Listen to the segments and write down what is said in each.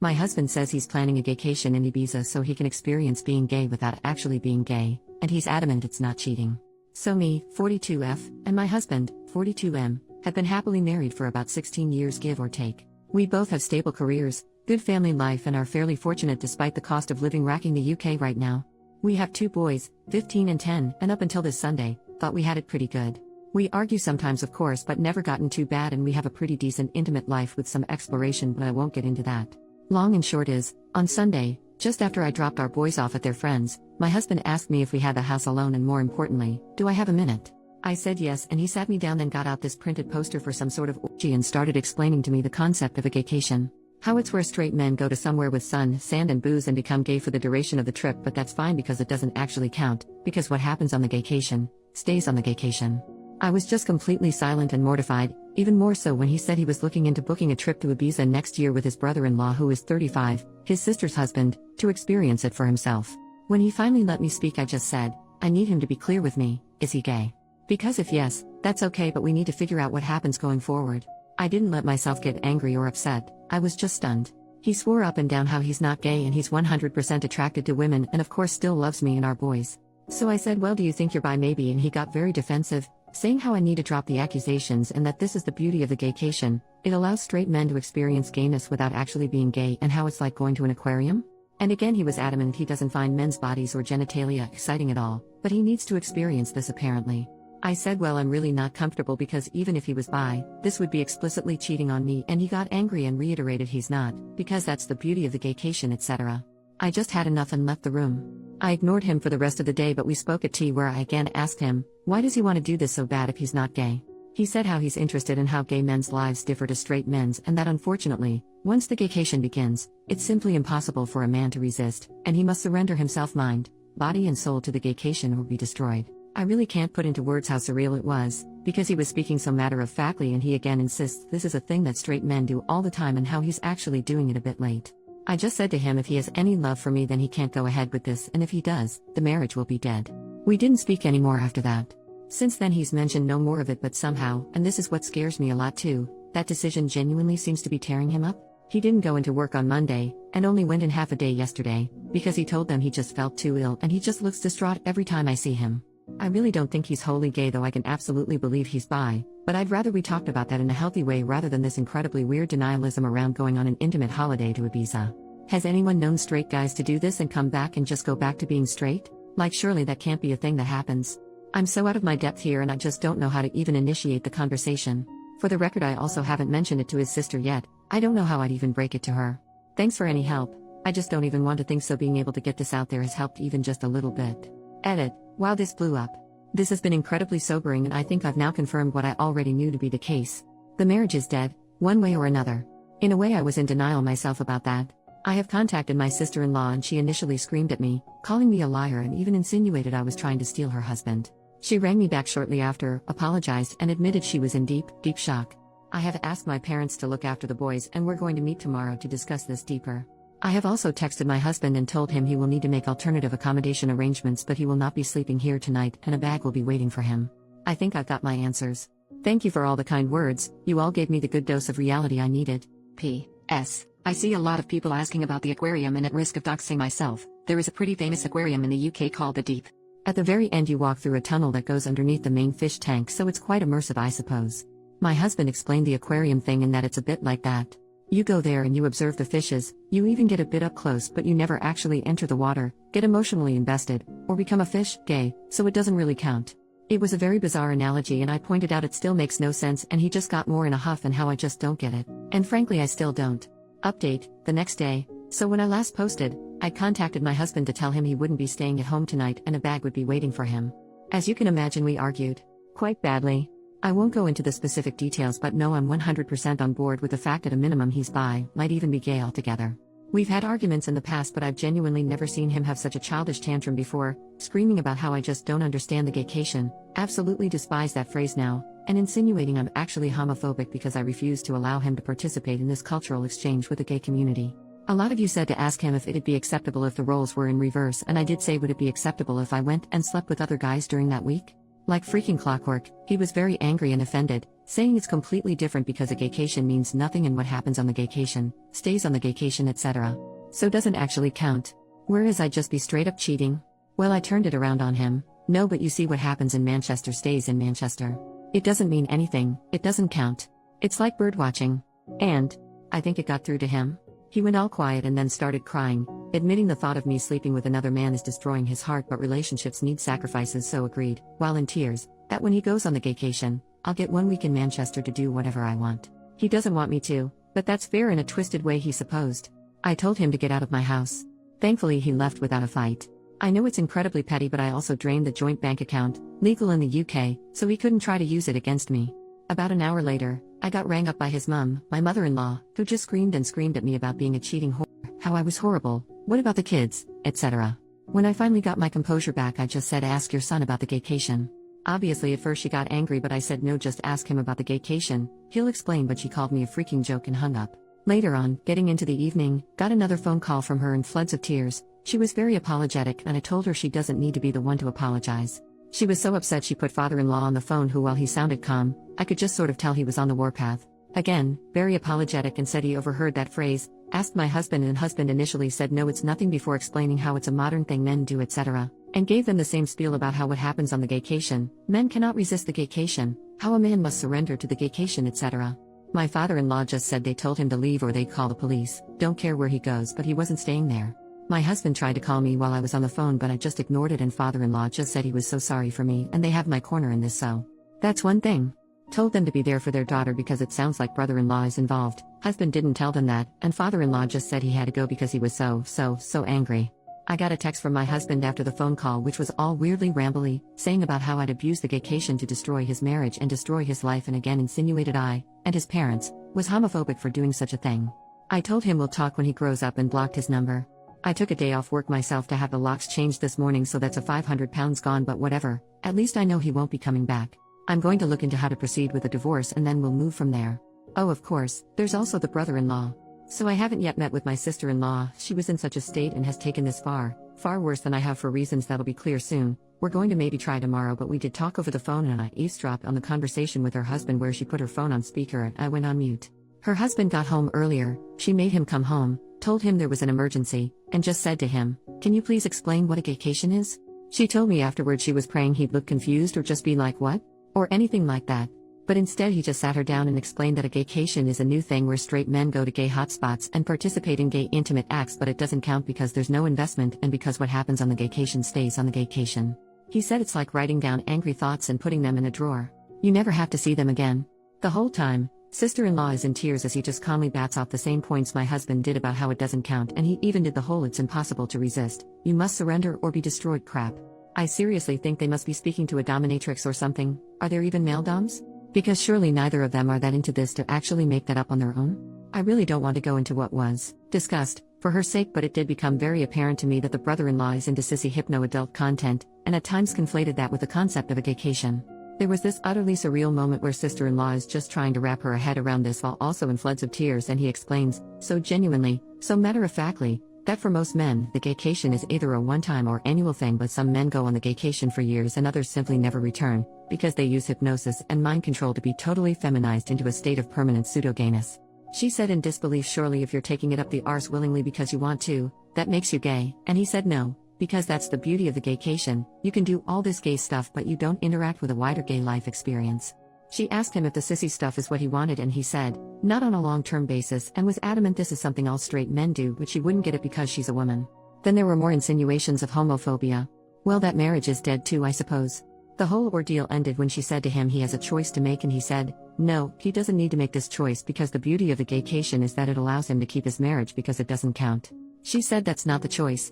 My husband says he's planning a gaycation in Ibiza so he can experience being gay without actually being gay, and he's adamant it's not cheating. So me, 42F, and my husband, 42M, have been happily married for about 16 years give or take. We both have stable careers, good family life and are fairly fortunate despite the cost of living racking the UK right now. We have 2 boys, 15 and 10, and up until this Sunday, thought we had it pretty good. We argue sometimes of course but never gotten too bad and we have a pretty decent intimate life with some exploration but I won't get into that. Long and short is, on Sunday, just after I dropped our boys off at their friends, my husband asked me if we had the house alone and more importantly, do I have a minute? I said yes and he sat me down then got out this printed poster for some sort of orgy and started explaining to me the concept of a gaycation. How it's where straight men go to somewhere with sun, sand and booze and become gay for the duration of the trip but that's fine because it doesn't actually count, because what happens on the gaycation, stays on the gaycation. I was just completely silent and mortified, even more so when he said he was looking into booking a trip to Ibiza next year with his brother-in-law who is 35, his sister's husband, to experience it for himself. When he finally let me speak I just said, I need him to be clear with me, is he gay? Because if yes, that's okay but we need to figure out what happens going forward. I didn't let myself get angry or upset, I was just stunned. He swore up and down how he's not gay and he's 100% attracted to women and of course still loves me and our boys. So I said well do you think you're bi maybe and he got very defensive, saying how I need to drop the accusations and that this is the beauty of the gaycation, it allows straight men to experience gayness without actually being gay and how it's like going to an aquarium? And again he was adamant he doesn't find men's bodies or genitalia exciting at all, but he needs to experience this apparently. I said well I'm really not comfortable because even if he was bi, this would be explicitly cheating on me and he got angry and reiterated he's not, because that's the beauty of the gaycation etc. I just had enough and left the room. I ignored him for the rest of the day but we spoke at tea where I again asked him, why does he want to do this so bad if he's not gay? He said how he's interested in how gay men's lives differ to straight men's and that unfortunately, once the gaycation begins, it's simply impossible for a man to resist, and he must surrender himself mind, body and soul to the gaycation or be destroyed. I really can't put into words how surreal it was, because he was speaking so matter-of-factly and he again insists this is a thing that straight men do all the time and how he's actually doing it a bit late. I just said to him if he has any love for me then he can't go ahead with this and if he does, the marriage will be dead. We didn't speak anymore after that. Since then he's mentioned no more of it but somehow, and this is what scares me a lot too, that decision genuinely seems to be tearing him up. He didn't go into work on Monday, and only went in half a day yesterday, because he told them he just felt too ill and he just looks distraught every time I see him. I really don't think he's wholly gay though I can absolutely believe he's bi, but I'd rather we talked about that in a healthy way rather than this incredibly weird denialism around going on an intimate holiday to Ibiza. Has anyone known straight guys to do this and come back and just go back to being straight? Like surely that can't be a thing that happens. I'm so out of my depth here and I just don't know how to even initiate the conversation. For the record I also haven't mentioned it to his sister yet, I don't know how I'd even break it to her. Thanks for any help, I just don't even want to think so being able to get this out there has helped even just a little bit. Edit. Wow this blew up. This has been incredibly sobering and I think I've now confirmed what I already knew to be the case. The marriage is dead, one way or another. In a way I was in denial myself about that. I have contacted my sister-in-law and she initially screamed at me, calling me a liar and even insinuated I was trying to steal her husband. She rang me back shortly after, apologized and admitted she was in deep shock. I have asked my parents to look after the boys and we're going to meet tomorrow to discuss this deeper. I have also texted my husband and told him he will need to make alternative accommodation arrangements but he will not be sleeping here tonight and a bag will be waiting for him. I think I've got my answers. Thank you for all the kind words, you all gave me the good dose of reality I needed. P.S. I see a lot of people asking about the aquarium and at risk of doxing myself, there is a pretty famous aquarium in the UK called the Deep. At the very end you walk through a tunnel that goes underneath the main fish tank so it's quite immersive I suppose. My husband explained the aquarium thing and that it's a bit like that. You go there and you observe the fishes, you even get a bit up close but you never actually enter the water, get emotionally invested, or become a fish, gay, so it doesn't really count. It was a very bizarre analogy and I pointed out it still makes no sense and he just got more in a huff and how I just don't get it. And frankly I still don't. Update, the next day, so when I last posted, I contacted my husband to tell him he wouldn't be staying at home tonight and a bag would be waiting for him. As you can imagine we argued. Quite badly. I won't go into the specific details but no I'm 100% on board with the fact at a minimum he's bi, might even be gay altogether. We've had arguments in the past but I've genuinely never seen him have such a childish tantrum before, screaming about how I just don't understand the gaycation, absolutely despise that phrase now, and insinuating I'm actually homophobic because I refuse to allow him to participate in this cultural exchange with the gay community. A lot of you said to ask him if it'd be acceptable if the roles were in reverse and I did say would it be acceptable if I went and slept with other guys during that week? Like freaking clockwork, he was very angry and offended, saying it's completely different because a gaycation means nothing and what happens on the gaycation, stays on the gaycation, etc. So doesn't actually count. Whereas I'd just be straight up cheating. Well, I turned it around on him. No, but you see what happens in Manchester stays in Manchester. It doesn't mean anything, it doesn't count. It's like bird watching. And I think it got through to him. He went all quiet and then started crying, admitting the thought of me sleeping with another man is destroying his heart, but relationships need sacrifices, so agreed, while in tears, that when he goes on the gaycation, I'll get 1 week in Manchester to do whatever I want. He doesn't want me to, but that's fair in a twisted way, he supposed. I told him to get out of my house. Thankfully he left without a fight. I know it's incredibly petty, but I also drained the joint bank account, legal in the UK, so he couldn't try to use it against me. About an hour later, I got rang up by his mum, my mother-in-law, who just screamed and screamed at me about being a cheating whore, how I was horrible, what about the kids, etc. When I finally got my composure back, I just said, ask your son about the gaycation. Obviously at first she got angry, but I said no, just ask him about the gaycation, he'll explain, but she called me a freaking joke and hung up. Later on, getting into the evening, got another phone call from her in floods of tears. She was very apologetic and I told her she doesn't need to be the one to apologize. She was so upset she put father-in-law on the phone, who, while he sounded calm, I could just sort of tell he was on the warpath. Again, very apologetic, and said he overheard that phrase, asked my husband, and husband initially said no, it's nothing, before explaining how it's a modern thing men do, etc. And gave them the same spiel about how what happens on the gaycation, men cannot resist the gaycation, how a man must surrender to the gaycation, etc. My father-in-law just said they told him to leave or they'd call the police, don't care where he goes, but he wasn't staying there. My husband tried to call me while I was on the phone, but I just ignored it, and father-in-law just said he was so sorry for me and they have my corner in this, so that's one thing. Told them to be there for their daughter because it sounds like brother-in-law is involved. Husband didn't tell them that, and father-in-law just said he had to go because he was so angry. I got a text from my husband after the phone call, which was all weirdly rambly, saying about how I'd abused the gaycation to destroy his marriage and destroy his life, and again insinuated I, and his parents, was homophobic for doing such a thing. I told him we'll talk when he grows up and blocked his number. I took a day off work myself to have the locks changed this morning, so that's a £500 gone, but whatever, at least I know he won't be coming back. I'm going to look into how to proceed with a divorce and then we'll move from there. Oh, of course, there's also the brother-in-law. So I haven't yet met with my sister-in-law. She was in such a state and has taken this far worse than I have, for reasons that'll be clear soon. We're going to maybe try tomorrow, but we did talk over the phone and I eavesdropped on the conversation with her husband where she put her phone on speaker and I went on mute. Her husband got home earlier, she made him come home, told him there was an emergency, and just said to him, can you please explain what a gaycation is? She told me afterwards she was praying he'd look confused or just be like, what? Or anything like that. But instead he just sat her down and explained that a gaycation is a new thing where straight men go to gay hotspots and participate in gay intimate acts, but it doesn't count because there's no investment and because what happens on the gaycation stays on the gaycation. He said it's like writing down angry thoughts and putting them in a drawer. You never have to see them again. The whole time, sister-in-law is in tears as he just calmly bats off the same points my husband did about how it doesn't count, and he even did the whole it's impossible to resist, you must surrender or be destroyed crap. I seriously think they must be speaking to a dominatrix or something. Are there even male doms? Because surely neither of them are that into this to actually make that up on their own. I really don't want to go into what was discussed, for her sake, but it did become very apparent to me that the brother-in-law is into sissy hypno-adult content, and at times conflated that with the concept of a gaycation. There was this utterly surreal moment where sister-in-law is just trying to wrap her head around this while also in floods of tears, and he explains, so genuinely, so matter-of-factly, that for most men, the gaycation is either a one-time or annual thing, but some men go on the gaycation for years and others simply never return, because they use hypnosis and mind control to be totally feminized into a state of permanent pseudo-gayness. She said in disbelief, surely if you're taking it up the arse willingly because you want to, that makes you gay, and he said no, because that's the beauty of the gaycation, you can do all this gay stuff but you don't interact with a wider gay life experience. She asked him if the sissy stuff is what he wanted, and he said, not on a long-term basis, and was adamant this is something all straight men do, but she wouldn't get it because she's a woman. Then there were more insinuations of homophobia. Well, that marriage is dead too, I suppose. The whole ordeal ended when she said to him he has a choice to make, and he said, no, he doesn't need to make this choice because the beauty of the gaycation is that it allows him to keep his marriage because it doesn't count. She said that's not the choice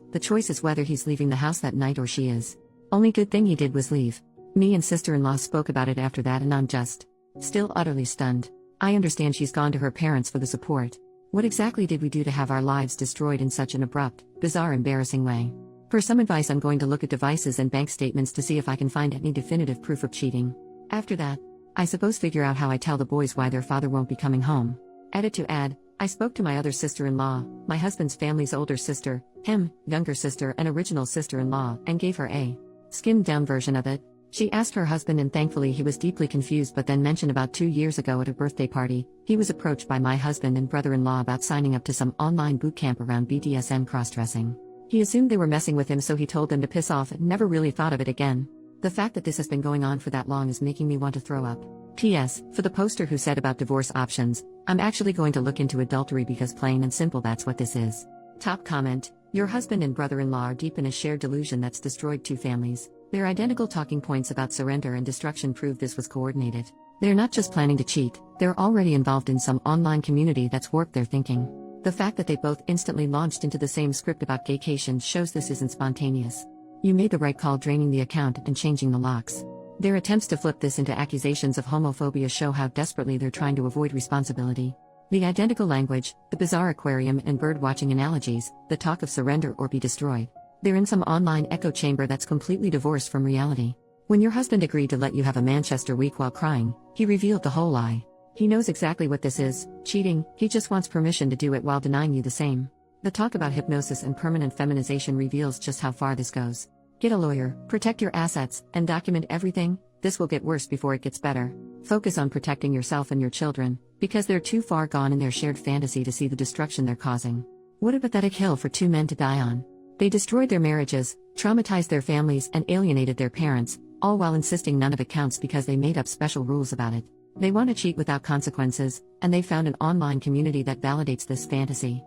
is whether he's leaving the house that night or she is. Only good thing he did was leave. Me and sister-in-law spoke about it after that and I'm just still utterly stunned. I understand she's gone to her parents for the support. What exactly did we do to have our lives destroyed in such an abrupt, bizarre, embarrassing way? For some advice, I'm going to look at devices and bank statements to see if I can find any definitive proof of cheating. After that, I suppose figure out how I tell the boys why their father won't be coming home. Added to add, I spoke to my other sister-in-law, my husband's family's older sister, younger sister and original sister-in-law, and gave her a skimmed-down version of it. She asked her husband, and thankfully he was deeply confused, but then mentioned about 2 years ago at a birthday party, he was approached by my husband and brother-in-law about signing up to some online boot camp around BDSM cross-dressing. He assumed they were messing with him, so he told them to piss off and never really thought of it again. The fact that this has been going on for that long is making me want to throw up. P.S. For the poster who said about divorce options, I'm actually going to look into adultery because plain and simple that's what this is. Top comment: your husband and brother-in-law are deep in a shared delusion that's destroyed 2 families. Their identical talking points about surrender and destruction prove this was coordinated. They're not just planning to cheat, they're already involved in some online community that's warped their thinking. The fact that they both instantly launched into the same script about gaycation shows this isn't spontaneous. You made the right call draining the account and changing the locks. Their attempts to flip this into accusations of homophobia show how desperately they're trying to avoid responsibility. The identical language, the bizarre aquarium and bird-watching analogies, the talk of surrender or be destroyed. They're in some online echo chamber that's completely divorced from reality. When your husband agreed to let you have a Manchester week while crying, he revealed the whole lie. He knows exactly what this is, cheating, he just wants permission to do it while denying you the same. The talk about hypnosis and permanent feminization reveals just how far this goes. Get a lawyer, protect your assets, and document everything. This will get worse before it gets better. Focus on protecting yourself and your children, because they're too far gone in their shared fantasy to see the destruction they're causing. What a pathetic hill for 2 men to die on. They destroyed their marriages, traumatized their families, and alienated their parents, all while insisting none of it counts because they made up special rules about it. They want to cheat without consequences, and they found an online community that validates this fantasy.